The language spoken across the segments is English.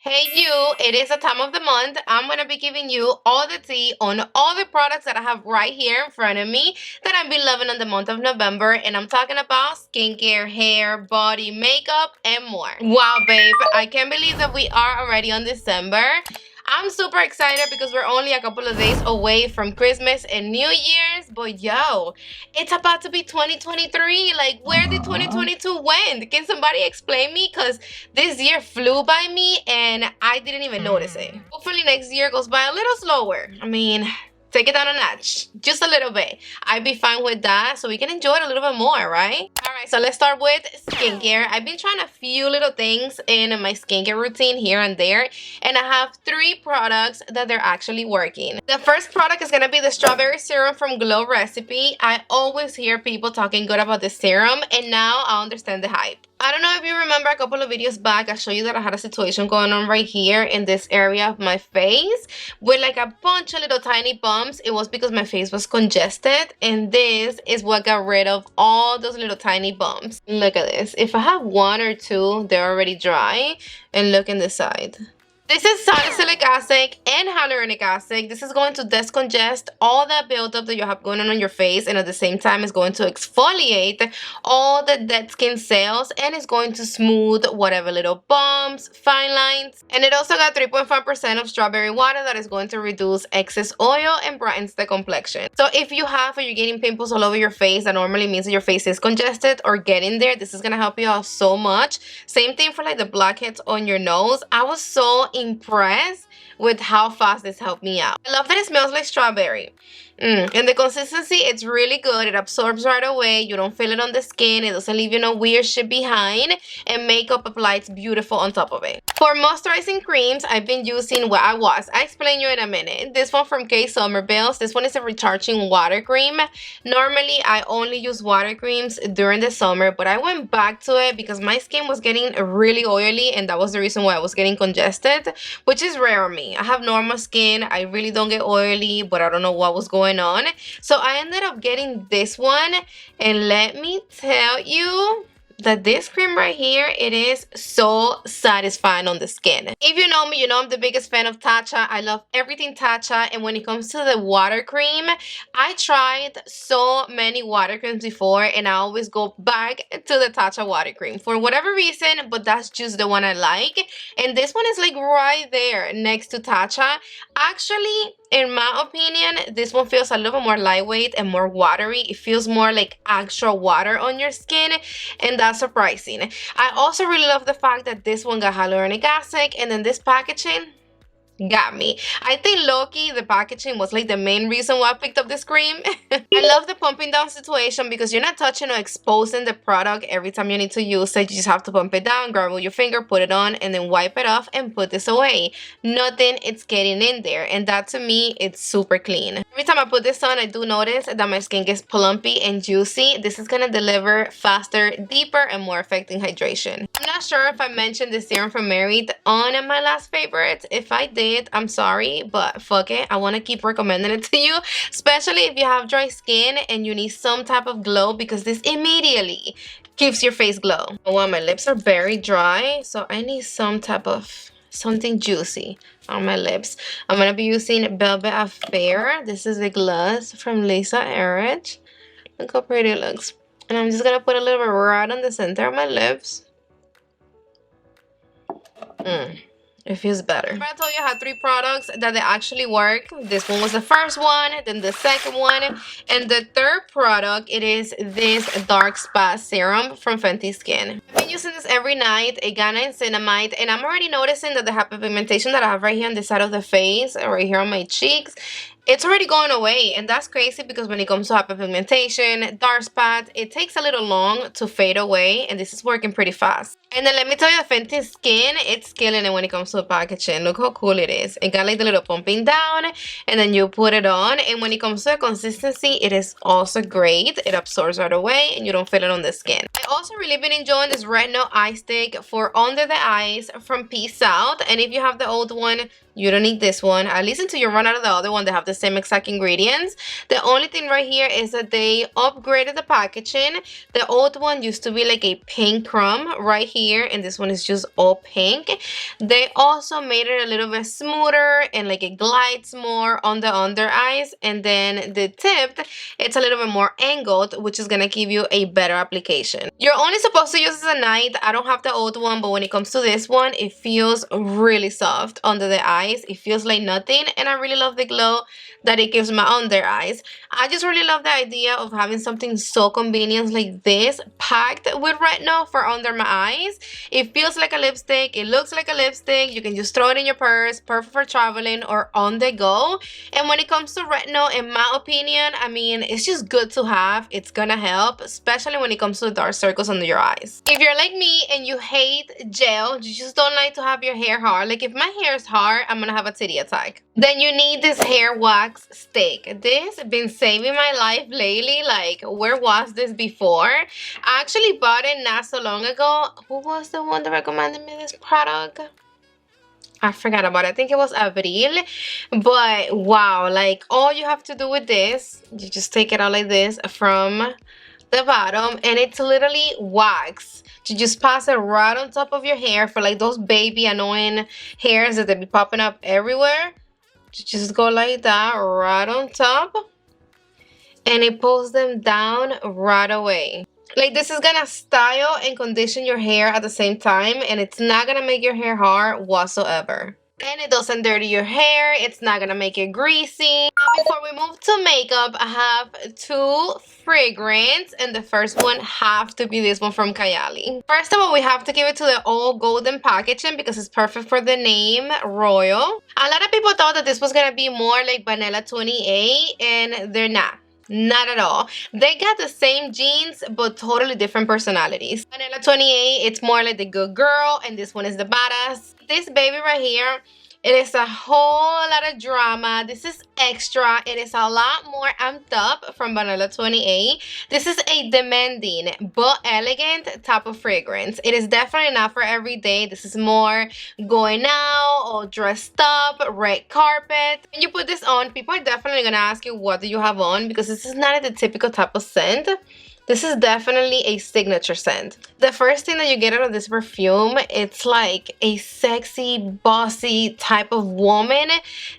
Hey you, it is the time of the month. I'm going to be giving you all the tea on all the products that I have right here in front of me that I've been loving in the month of November. And I'm talking about skincare, hair, body, makeup, and more. Wow, babe, I can't believe that we are already on December. I'm super excited because we're only a couple of days away from Christmas and New Year's. But yo, it's about to be 2023. Like, where did 2022 went? Can somebody explain me? Because this year flew by me and I didn't even notice it. Hopefully next year goes by a little slower. I mean, take it down a notch, just a little bit. I'd be fine with that, so we can enjoy it a little bit more, right? All right, so let's start with skincare. I've been trying a few little things in my skincare routine here and there, and I have 3 products that they're actually working. The first product is gonna be the strawberry serum from Glow Recipe. I always hear people talking good about this serum, and now I understand the hype. I don't know if you remember a couple of videos back, I showed you that I had a situation going on right here in this area of my face with like a bunch of little tiny bumps. It was because my face was congested, and this is what got rid of all those little tiny bumps. Look at this. If I have 1 or 2, they're already dry, and look in the side. This is salicylic acid and hyaluronic acid. This is going to descongest all that buildup that you have going on your face, and at the same time it's going to exfoliate all the dead skin cells, and it's going to smooth whatever little bumps, fine lines. And it also got 3.5% of strawberry water that is going to reduce excess oil and brightens the complexion. So if you have or you're getting pimples all over your face, that normally means that your face is congested or getting there, this is going to help you out so much. Same thing for like the blackheads on your nose. I was so impressed with how fast this helped me out. I love that it smells like strawberry. And the consistency, it's really good. It absorbs right away. You don't feel it on the skin. It doesn't leave you no weird shit behind. And makeup applies beautiful on top of it. For moisturizing creams, I've been using what I'll explain you in a minute. This one from K Somerville's. This one is a recharging water cream. Normally, I only use water creams during the summer, but I went back to it because my skin was getting really oily, and that was the reason why I was getting congested, which is rare on me. I have normal skin. I really don't get oily, but I don't know what was going on. So I ended up getting this one, and let me tell you that this cream right here, it is so satisfying on the skin. If you know me, you know I'm the biggest fan of Tatcha. I love everything Tatcha, and when it comes to the water cream, I tried so many water creams before, and I always go back to the Tatcha water cream for whatever reason, but that's just the one I like. And this one is like right there next to Tatcha. Actually, in my opinion, this one feels a little bit more lightweight and more watery. It feels more like actual water on your skin, and that's surprising. I also really love the fact that this one got hyaluronic acid, and then this packaging got me. I think low-key the packaging was like the main reason why I picked up this cream. I love the pumping down situation because you're not touching or exposing the product every time you need to use it. You just have to pump it down, grab it with your finger, put it on, and then wipe it off and put this away. Nothing it's getting in there, and that to me, it's super clean. Every time I put this on, I do notice that my skin gets plumpy and juicy. This is gonna deliver faster, deeper, and more effective hydration. I'm not sure if I mentioned this serum from Married on my last favorites. If I did, I'm sorry, but fuck it, I want to keep recommending it to you, especially if you have dry skin and you need some type of glow, because this immediately gives your face glow. Well, my lips are very dry, so I need some type of something juicy on my lips. I'm gonna be using Velvet Affair. This is a gloss from Lisa Ehrich. Look how pretty it looks. And I'm just gonna put a little bit right on the center of my lips. It feels better. I told you I had 3 products that they actually work. This one was the first one, then the second one, and the third product, it is this Dark Spot Serum from Fenty Skin. I've been using this every night, a Ghana and Cinnamide, and I'm already noticing that the hyperpigmentation that I have right here on the side of the face, right here on my cheeks, it's already going away, and that's crazy because when it comes to hyperpigmentation, dark spots, it takes a little long to fade away, and this is working pretty fast. And then let me tell you, Fenty Skin, it's killing it when it comes to the packaging. Look how cool it is. It got like the little pumping down, and then you put it on, and when it comes to the consistency, it is also great. It absorbs right away, and you don't feel it on the skin. I also really been enjoying this retinol eye stick for under the eyes from Peace Out. And if you have the old one, you don't need this one, at least until you run out of the other one. They have the same exact ingredients. The only thing right here is that they upgraded the packaging. The old one used to be like a pink crumb right here, and this one is just all pink. They also made it a little bit smoother and like it glides more on the under eyes. And then the tip, it's a little bit more angled, which is gonna give you a better application. You're only supposed to use this at night. I don't have the old one, but when it comes to this one, it feels really soft under the eyes. It feels like nothing, and I really love the glow that it gives my under eyes. I just really love the idea of having something so convenient like this packed with retinol for under my eyes. It feels like a lipstick, it looks like a lipstick, you can just throw it in your purse, perfect for traveling or on the go. And when it comes to retinol, in my opinion, I mean, it's just good to have. It's gonna help, especially when it comes to the dark circles under your eyes. If you're like me and you hate gel, you just don't like to have your hair hard, like if my hair is hard, I'm gonna have a titty attack, then you need this hair wax stick. This has been saving my life lately. Like, where was this before? I actually bought it not so long ago. Who was the one that recommended me this product? I forgot about it. I think it was Avril. But wow, like all you have to do with this, you just take it out like this from the bottom, and it's literally wax. You just pass it right on top of your hair for like those baby annoying hairs that they be popping up everywhere. You just go like that right on top, and it pulls them down right away. Like, this is gonna style and condition your hair at the same time, and it's not gonna make your hair hard whatsoever. And it doesn't dirty your hair. It's not gonna make it greasy. Before we move to makeup, I have two fragrance, and the first one have to be this one from Kayali. First of all, we have to give it to the all golden packaging because it's perfect for the name Royal. A lot of people thought that this was gonna be more like Vanilla 28, and they're not. Not at all. They got the same jeans but totally different personalities. Vanilla 28, it's more like the good girl, and this one is the badass. This baby right here, it is a whole lot of drama. This is extra. It is a lot more amped up from Vanilla 28. This is a demanding but elegant type of fragrance. It is definitely not for every day. This is more going out or dressed up, red carpet. When you put this on, people are definitely gonna ask you, what do you have on? Because this is not the typical type of scent. This is definitely a signature scent. The first thing that you get out of this perfume, it's like a sexy, bossy type of woman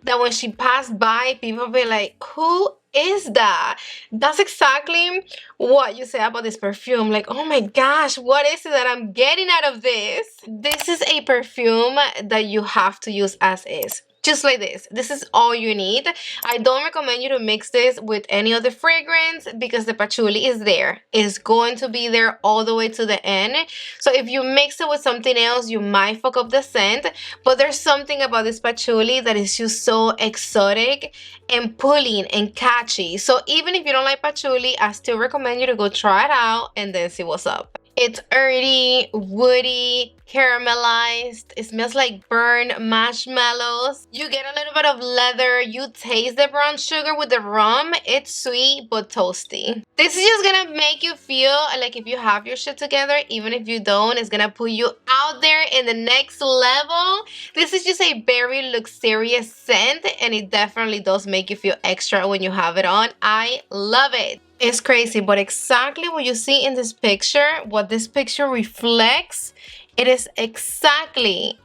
that when she passed by, people be like, who is that? That's exactly what you say about this perfume. Like, oh my gosh, what is it that I'm getting out of this? This is a perfume that you have to use as is. Just like this. This is all you need. I don't recommend you to mix this with any other fragrance because the patchouli is there. It's going to be there all the way to the end. So if you mix it with something else, you might fuck up the scent. But there's something about this patchouli that is just so exotic and pulling and catchy. So even if you don't like patchouli, I still recommend you to go try it out and then see what's up. It's earthy, woody, caramelized. It smells like burned marshmallows. You get a little bit of leather. You taste the brown sugar with the rum. It's sweet but toasty. This is just gonna make you feel like if you have your shit together, even if you don't, it's gonna put you out there in the next level. This is just a very luxurious scent, and it definitely does make you feel extra when you have it on. I love it. It's crazy, but exactly what you see in this picture, what this picture reflects, it is exactly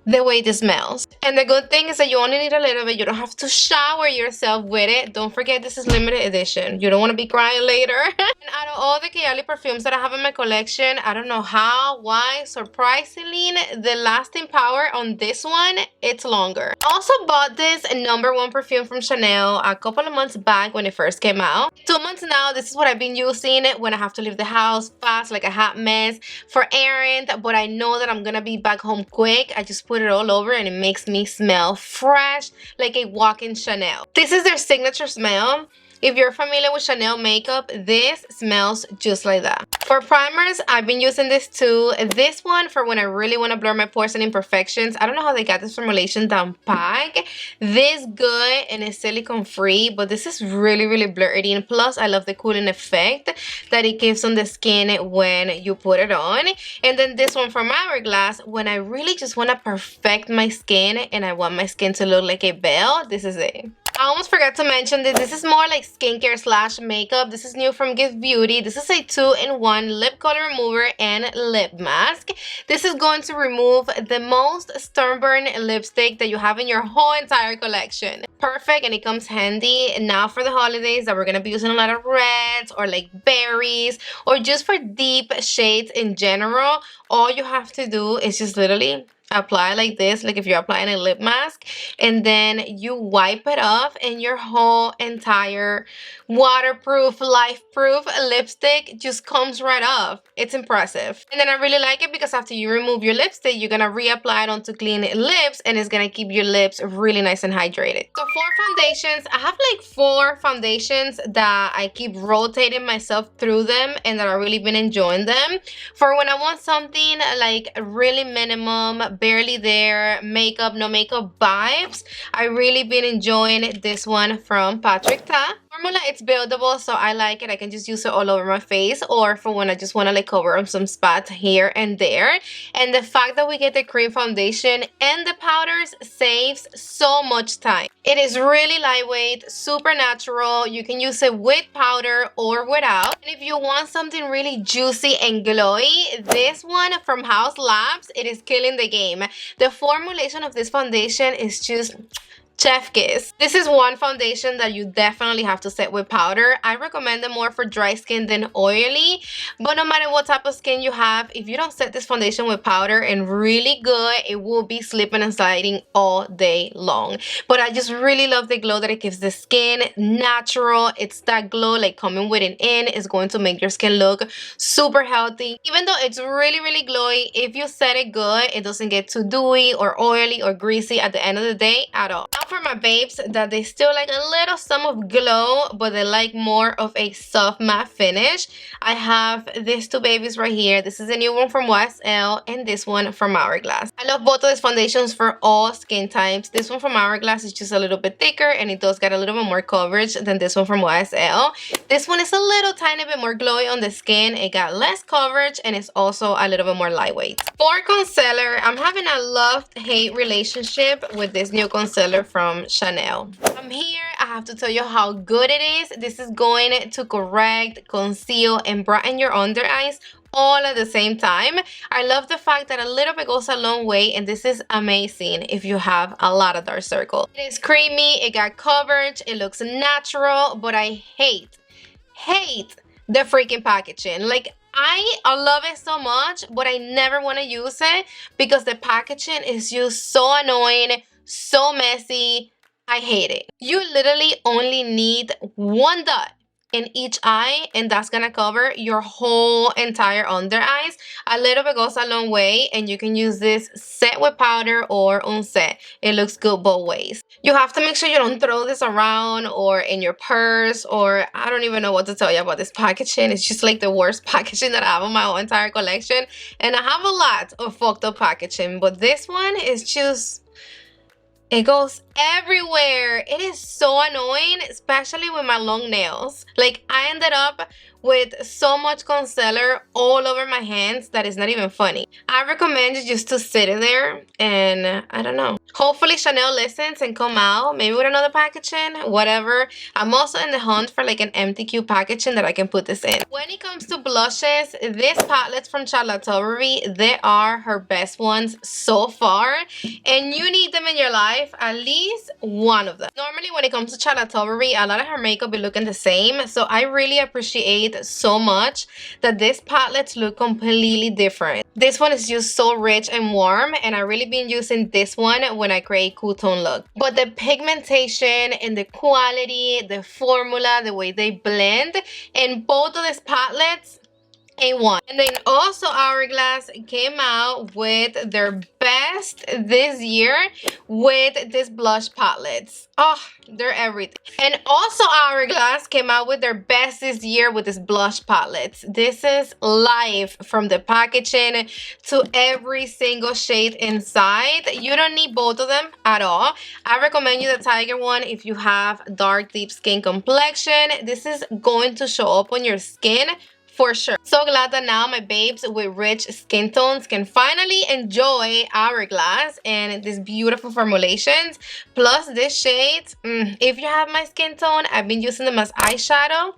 the way this smells. And the good thing is that you only need a little bit. You don't have to shower yourself with it. Don't forget, this is limited edition. You don't want to be crying later. And out of all the Kayali perfumes that I have in my collection, I don't know how, why, surprisingly, the lasting power on this one, it's longer. I also bought this #1 perfume from Chanel a couple of months back when it first came out. 2 months now, this is what I've been using when I have to leave the house fast, like a hot mess, for errand, but I know that I'm gonna be back home quick. I just put it all over and it makes me smell fresh like a walk-in Chanel. This is their signature smell. If you're familiar with Chanel makeup, this smells just like that. For primers, I've been using this too. This one for when I really want to blur my pores and imperfections. I don't know how they got this formulation down pack. This good and it's silicone free, but this is really, really blurry. And plus, I love the cooling effect that it gives on the skin when you put it on. And then this one from Hourglass, when I really just want to perfect my skin and I want my skin to look like a belle, this is it. I almost forgot to mention that this is more like skincare slash makeup. This is new from Gift Beauty. This is a 2-in-1 lip color remover and lip mask. This is going to remove the most stubborn lipstick that you have in your whole entire collection. Perfect, and it comes handy now for the holidays that we're going to be using a lot of reds or like berries or just for deep shades in general. All you have to do is just literally apply like this, like if you're applying a lip mask, and then you wipe it off and your whole entire waterproof, life-proof lipstick just comes right off. It's impressive. And then I really like it because after you remove your lipstick, you're gonna reapply it onto clean lips and it's gonna keep your lips really nice and hydrated. So for foundations, I have like 4 foundations that I keep rotating myself through them and that I've really been enjoying them. For when I want something like really minimum, barely there, makeup, no makeup vibes, I really been enjoying this one from Patrick Ta. Formula, it's buildable, so I like it. I can just use it all over my face, or for when I just want to like cover up some spots here and there. And the fact that we get the cream foundation and the powders saves so much time. It is really lightweight, super natural. You can use it with powder or without. And if you want something really juicy and glowy, this one from House Labs, it is killing the game. The formulation of this foundation is just chef kiss. This is one foundation that you definitely have to set with powder. I recommend it more for dry skin than oily, but no matter what type of skin you have, if you don't set this foundation with powder and really good, it will be slipping and sliding all day long. But I just really love the glow that it gives the skin. Natural, it's that glow like coming with it in is going to make your skin look super healthy. Even though it's really, really glowy, if you set it good, it doesn't get too dewy or oily or greasy at the end of the day at all. For my babes that they still like a little some of glow, but they like more of a soft matte finish, I have these 2 babies right here. This is a new one from YSL and this one from Hourglass. I love both of these foundations for all skin types. This one from Hourglass is just a little bit thicker and it does get a little bit more coverage than this one from YSL. This one is a little tiny bit more glowy on the skin. It got less coverage and it's also a little bit more lightweight. For concealer, I'm having a love-hate relationship with this new concealer from Chanel. Here, I have to tell you how good it is. This is going to correct, conceal, and brighten your under eyes all at the same time. I love the fact that a little bit goes a long way, and this is amazing if you have a lot of dark circles. It is creamy, it got coverage, it looks natural, but I hate the freaking packaging. Like, I love it so much, but I never want to use it because the packaging is just so annoying, so messy. I hate it. You literally only need 1 dot in each eye and that's gonna cover your whole entire under eyes. A little bit goes a long way, and you can use this set with powder or unset. It looks good both ways. You have to make sure you don't throw this around or in your purse, or I don't even know what to tell you about this packaging. It's just like the worst packaging that I have in my whole entire collection, and I have a lot of fucked up packaging, but this one is just, it goes everywhere. It is so annoying, especially with my long nails. Like, I ended up with so much concealer all over my hands that is not even funny. I recommend you just to sit in there and I don't know. Hopefully Chanel listens and come out, maybe with another packaging, whatever. I'm also in the hunt for like an empty cube packaging that I can put this in. When it comes to blushes, these palettes from Charlotte Tilbury, they are her best ones so far, and you need them in your life, at least one of them. Normally when it comes to Charlotte Tilbury, a lot of her makeup be looking the same, so I really appreciate so much that these palettes look completely different. This one is just so rich and warm, and I really been using this one when I create cool tone look. But the pigmentation and the quality, the formula, the way they blend, and both of these palettes, A1. And then also Hourglass came out with their best this year with these blush palettes. Oh, they're everything. And also Hourglass came out with their best this year with these blush palettes. This is life from the packaging to every single shade inside. You don't need both of them at all. I recommend you the Tiger one if you have dark, deep skin complexion. This is going to show up on your skin for sure. So glad that now my babes with rich skin tones can finally enjoy Hourglass and these beautiful formulations. Plus these shades, if you have my skin tone, I've been using them as eyeshadow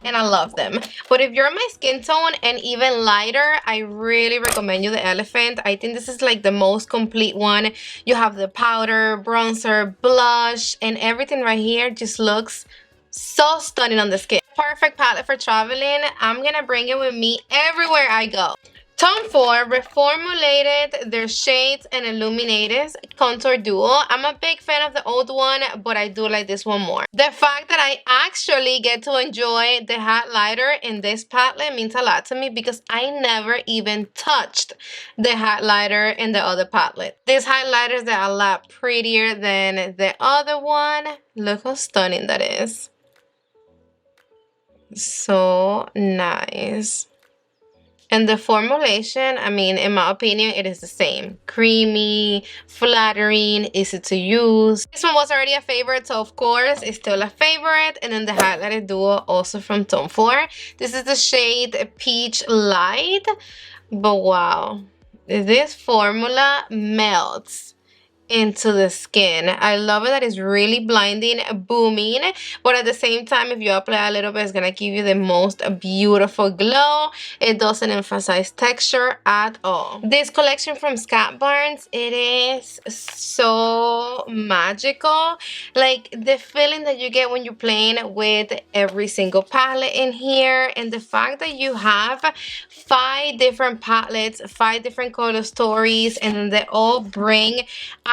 and I love them. But if you're my skin tone and even lighter, I really recommend you the Elephant. I think this is like the most complete one. You have the powder, bronzer, blush, and everything right here just looks so stunning on the skin. Perfect palette for traveling. I'm gonna bring it with me everywhere I go. Tom Ford reformulated their shades and illuminators contour duo. I'm a big fan of the old one, but I do like this one more. The fact that I actually get to enjoy the highlighter in this palette means a lot to me because I never even touched the highlighter in the other palette. This highlighter is a lot prettier than the other one. Look how stunning that is. So nice. And the formulation, I mean, in my opinion, it is the same. Creamy, flattering, easy to use. This one was already a favorite, so of course, it's still a favorite. And then the highlighter duo also from Tom Ford. This is the shade Peach Light. But wow, this formula melts into the skin. I love it that it's really blinding, booming, but at the same time, if you apply a little bit, it's gonna give you the most beautiful glow. It doesn't emphasize texture at all. This collection from Scott Barnes, it is so magical. Like the feeling that you get when you're playing with every single palette in here, and the fact that you have 5 different palettes, 5 different color stories, and then they all bring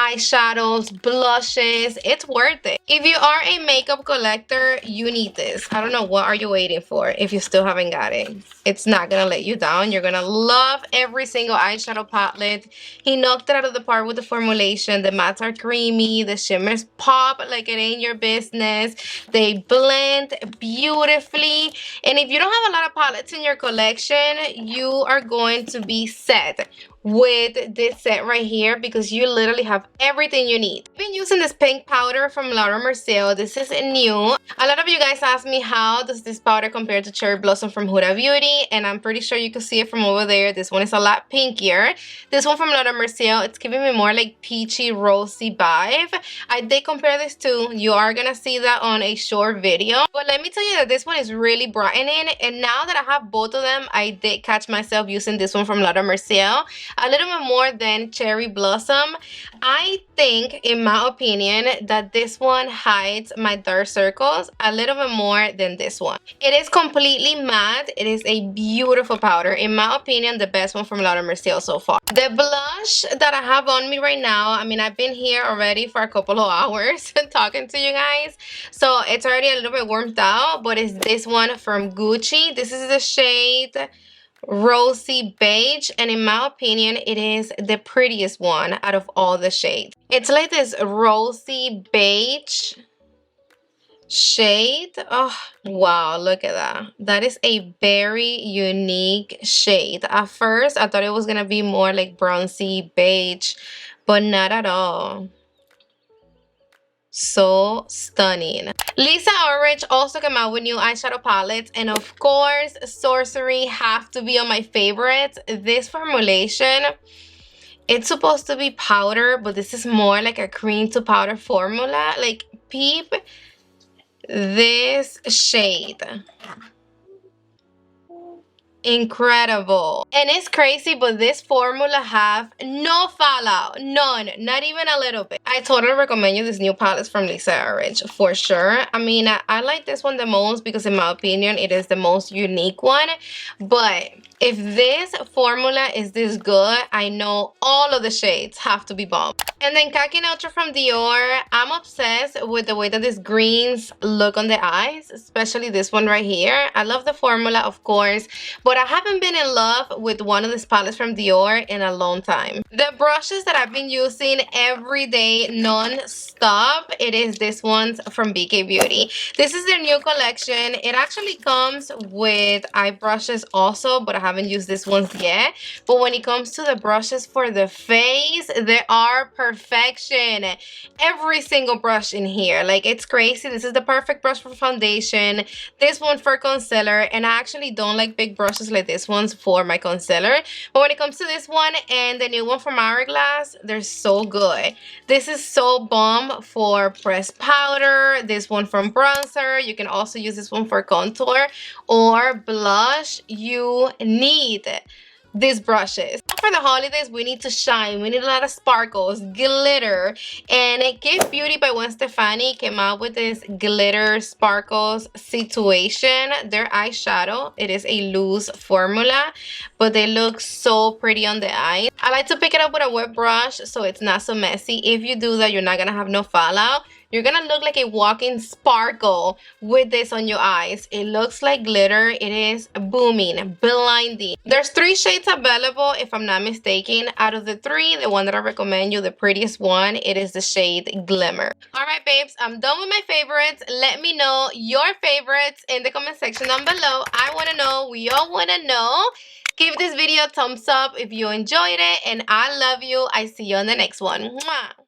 eyeshadows, blushes. It's worth it. If you are a makeup collector, you need this. I don't know, what are you waiting for if you still haven't got it? It's not gonna let you down. You're gonna love every single eyeshadow palette. He knocked it out of the park with the formulation. The mattes are creamy, the shimmers pop like it ain't your business. They blend beautifully. And if you don't have a lot of palettes in your collection, you are going to be set with this set right here because you literally have everything you need. I've been using this pink powder from Laura Mercier. This is new. A lot of you guys asked me how does this powder compare to Cherry Blossom from Huda Beauty, and I'm pretty sure you can see it from over there. This one is a lot pinkier. This one from Laura Mercier, it's giving me more like peachy rosy vibe. I did compare this to. You are gonna see that on a short video, but let me tell you that this one is really brightening, and now that I have both of them, I did catch myself using this one from Laura Mercier a little bit more than Cherry Blossom. I think, in my opinion, that this one hides my dark circles a little bit more than this one. It is completely matte. It is a beautiful powder. In my opinion, the best one from Laura Mercier so far. The blush that I have on me right now, I mean, I've been here already for a couple of hours talking to you guys, so it's already a little bit warmed out, but it's this one from Gucci. This is the shade Rosy Beige, and in my opinion, it is the prettiest one out of all the shades. It's like this rosy beige shade. Oh wow, look at that. That is a very unique shade. At first I thought it was gonna be more like bronzy beige, but not at all. So stunning. Lisa Orange also came out with new eyeshadow palettes, and of course Sorcery have to be on my favorites. This formulation, it's supposed to be powder, but this is more like a cream to powder formula. Like, peep this shade. Incredible. And it's crazy, but this formula have no fallout, none, not even a little bit. I totally recommend you this new palette from Lisa Orange for sure. I mean, I like this one the most because in my opinion it is the most unique one, but if this formula is this good, I know all of the shades have to be bomb. And then Khaki Neutral from Dior. I'm obsessed with the way that these greens look on the eyes, especially this one right here. I love the formula, of course, but I haven't been in love with one of these palettes from Dior in a long time. The brushes that I've been using every day non-stop, it is this ones from BK Beauty. This is their new collection. It actually comes with eye brushes also, but I haven't used this ones yet. But when it comes to the brushes for the face, they are perfection. Every single brush in here, like, it's crazy. This is the perfect brush for foundation, this one for concealer, and I actually don't like big brushes like this ones for my concealer, but when it comes to this one and the new one from Hourglass, they're so good. This is so bomb for pressed powder, this one from bronzer. You can also use this one for contour or blush. You need these brushes. For the holidays, we need to shine. We need a lot of sparkles, glitter. And Give Beauty by Stephani came out with this glitter sparkles situation. Their eyeshadow, it is a loose formula, but they look so pretty on the eye. I like to pick it up with a wet brush so it's not so messy. If you do that, you're not gonna have no fallout. You're gonna look like a walking sparkle with this on your eyes. It looks like glitter. It is booming, blinding. There's 3 shades available, if I'm not mistaken. Out of the 3, the one that I recommend you, the prettiest one, it is the shade Glimmer. Alright, babes, I'm done with my favorites. Let me know your favorites in the comment section down below. I wanna know, we all wanna know. Give this video a thumbs up if you enjoyed it, and I love you. I see you on the next one. Mwah.